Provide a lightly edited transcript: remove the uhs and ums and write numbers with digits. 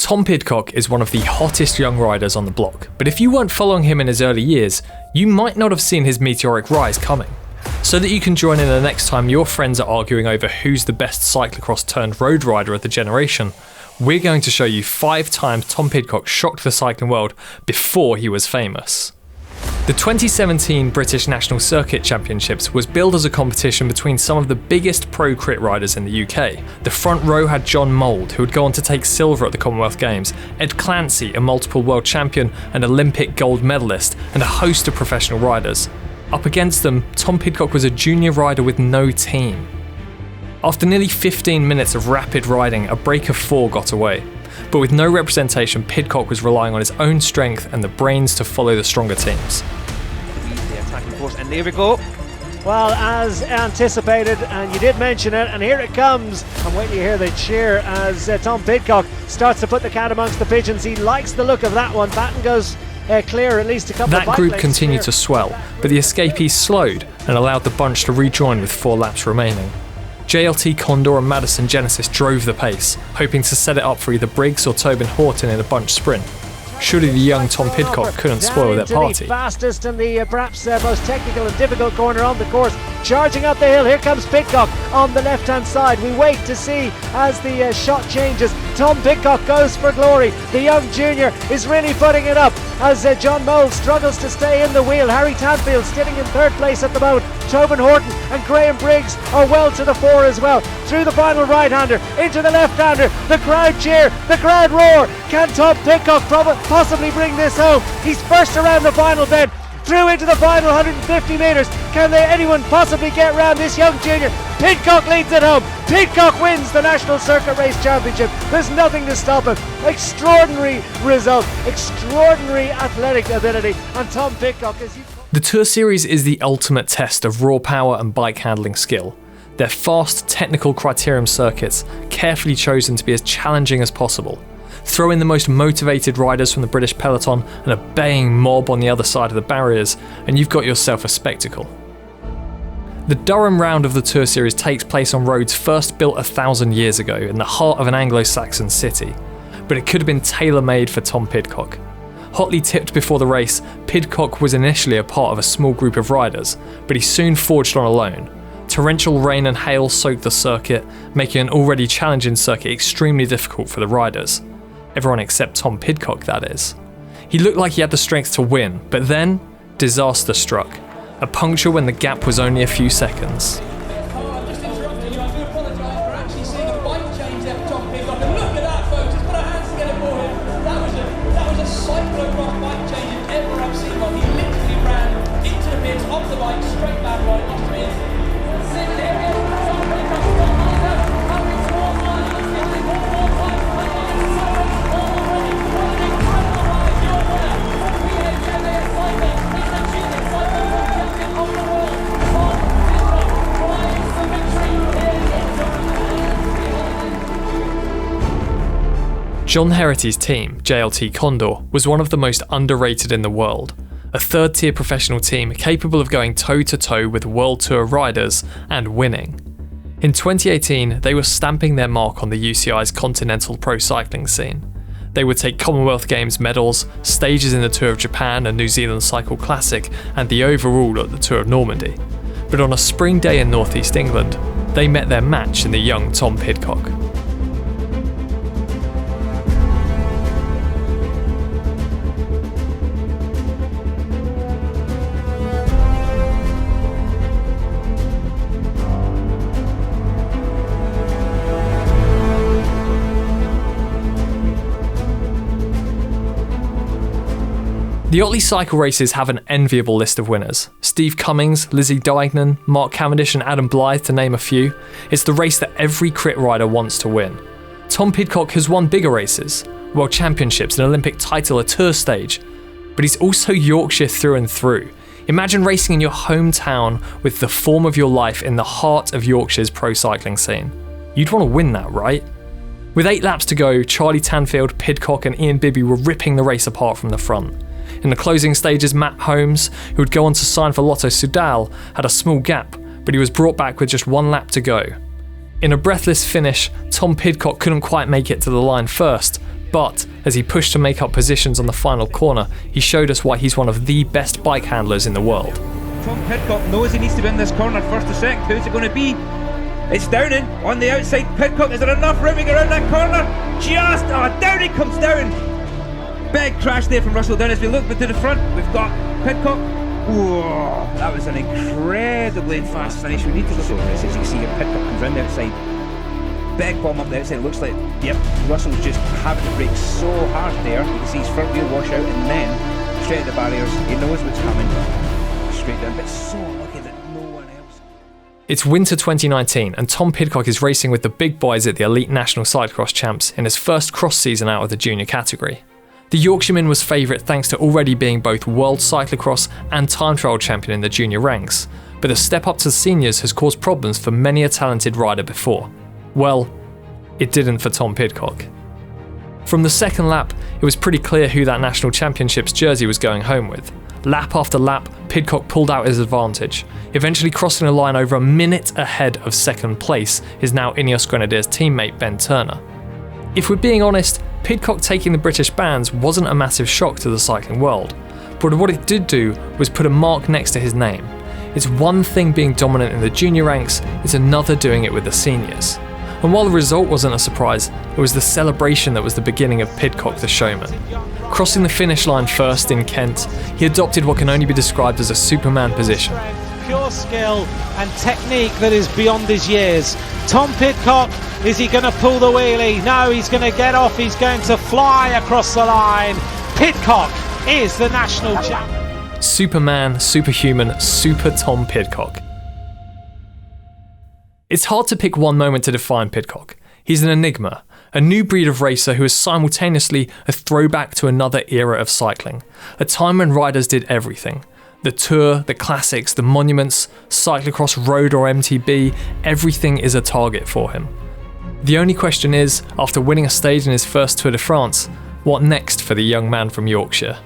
Tom Pidcock is one of the hottest young riders on the block, but if you weren't following him in his early years, you might not have seen his meteoric rise coming. So that you can join in the next time your friends are arguing over who's the best cyclocross turned road rider of the generation, we're going to show you 5 times Tom Pidcock shocked the cycling world before he was famous. The 2017 British National Circuit Championships was billed as a competition between some of the biggest pro crit riders in the UK. The front row had John Mould, who would go on to take silver at the Commonwealth Games, Ed Clancy, a multiple world champion and Olympic gold medalist, and a host of professional riders. Up against them, Tom Pidcock was a junior rider with no team. After nearly 15 minutes of rapid riding, a break of 4 got away. But with no representation, Pidcock was relying on his own strength and the brains to follow the stronger teams. The attacking force, and there we go. Well, as anticipated, and you did mention it, and here it comes. And wait till you hear the cheer as Tom Pidcock starts to put the cat amongst the pigeons. He likes the look of that one. Baton goes clear, at least a couple of That bike group lanes continued clear. to swell, but the escapees slowed and allowed the bunch to rejoin with 4 laps remaining. JLT Condor and Madison Genesis drove the pace, hoping to set it up for either Briggs or Tobin Horton in a bunch sprint. Surely the young Tom Pidcock couldn't spoil their party. The fastest and the perhaps most technical and difficult corner on the course. Charging up the hill, here comes Pidcock on the left hand side. We wait to see as the shot changes. Tom Pidcock goes for glory. The young junior is really putting it up as John Mould struggles to stay in the wheel. Harry Tanfield sitting in 3rd place at the moment. Tobin Horton and Graham Briggs are well to the fore as well. Through the final right-hander, into the left-hander. The crowd cheer, the crowd roar. Can Tom Pidcock possibly bring this home? He's first around the final bend. Through into the final 150 metres. Can anyone possibly get round this young junior? Pidcock leads it home. Pidcock wins the National Circuit Race Championship. There's nothing to stop him. Extraordinary result, extraordinary athletic ability, and Tom Pidcock is... The Tour Series is the ultimate test of raw power and bike handling skill. They're fast, technical criterium circuits, carefully chosen to be as challenging as possible. Throw in the most motivated riders from the British peloton and a baying mob on the other side of the barriers, and you've got yourself a spectacle. The Durham round of the Tour Series takes place on roads first built 1,000 years ago in the heart of an Anglo-Saxon city, but it could have been tailor-made for Tom Pidcock. Hotly tipped before the race, Pidcock was initially a part of a small group of riders, but he soon forged on alone. Torrential rain and hail soaked the circuit, making an already challenging circuit extremely difficult for the riders. Everyone except Tom Pidcock, that is. He looked like he had the strength to win, but then, disaster struck. A puncture when the gap was only a few seconds. I'm just interrupting you. I do apologise for actually seeing a bike change there for Tom Pidcock. And look at that, folks. Let's put our hands together for him. That was a cyclo-cross bike change if ever I've seen one. He literally ran into the pits, off the bike, straight back right, must have been. John Herity's team, JLT Condor, was one of the most underrated in the world. A 3rd-tier professional team capable of going toe-to-toe with World Tour riders and winning. In 2018, they were stamping their mark on the UCI's continental pro cycling scene. They would take Commonwealth Games medals, stages in the Tour of Japan and New Zealand Cycle Classic, and the overall at the Tour of Normandy. But on a spring day in northeast England, they met their match in the young Tom Pidcock. The Otley cycle races have an enviable list of winners. Steve Cummings, Lizzie Deignan, Mark Cavendish and Adam Blythe to name a few. It's the race that every crit rider wants to win. Tom Pidcock has won bigger races, World Championships, an Olympic title, a tour stage, but he's also Yorkshire through and through. Imagine racing in your hometown with the form of your life in the heart of Yorkshire's pro cycling scene. You'd want to win that, right? With 8 laps to go, Charlie Tanfield, Pidcock and Ian Bibby were ripping the race apart from the front. In the closing stages, Matt Holmes, who would go on to sign for Lotto Soudal, had a small gap, but he was brought back with just 1 lap to go. In a breathless finish, Tom Pidcock couldn't quite make it to the line first, But as he pushed to make up positions on the final corner, he showed us why he's one of the best bike handlers in the world. Tom Pidcock knows he needs to win this corner first or second. Who's it going to be? It's Downing on the outside. Pidcock, is there enough room to get around that corner? Just, Downing comes down. Big crash there from Russell Down. As we look to the front, we've got Pidcock. Whoa, that was an incredibly fast finish. We need to look at this. As you can see, Pidcock comes round the outside. Big bomb up the outside. It looks like, yep, Russell's just having to brake so hard there. You can see his front wheel wash out, and then straight at the barriers. He knows what's coming. Straight down, but so lucky that no one else. It's winter 2019, and Tom Pidcock is racing with the big boys at the elite national cyclocross champs in his first cross season out of the junior category. The Yorkshireman was favourite thanks to already being both world cyclocross and time trial champion in the junior ranks, but the step up to the seniors has caused problems for many a talented rider before. Well, it didn't for Tom Pidcock. From the second lap, it was pretty clear who that national championships jersey was going home with. Lap after lap, Pidcock pulled out his advantage, eventually crossing the line over a minute ahead of second place, his now Ineos Grenadiers teammate Ben Turner. If we're being honest, Pidcock taking the British bans wasn't a massive shock to the cycling world, but what it did do was put a mark next to his name. It's one thing being dominant in the junior ranks, it's another doing it with the seniors. And while the result wasn't a surprise, it was the celebration that was the beginning of Pidcock the showman. Crossing the finish line first in Kent, he adopted what can only be described as a Superman position. Pure skill and technique that is beyond his years. Tom Pidcock, is he going to pull the wheelie? No, he's going to get off, he's going to fly across the line. Pidcock is the national champion. Superman, superhuman, super Tom Pidcock. It's hard to pick one moment to define Pidcock. He's an enigma, a new breed of racer who is simultaneously a throwback to another era of cycling, a time when riders did everything. The Tour, the classics, the monuments, cyclocross, road or MTB, everything is a target for him. The only question is, after winning a stage in his first Tour de France, what next for the young man from Yorkshire?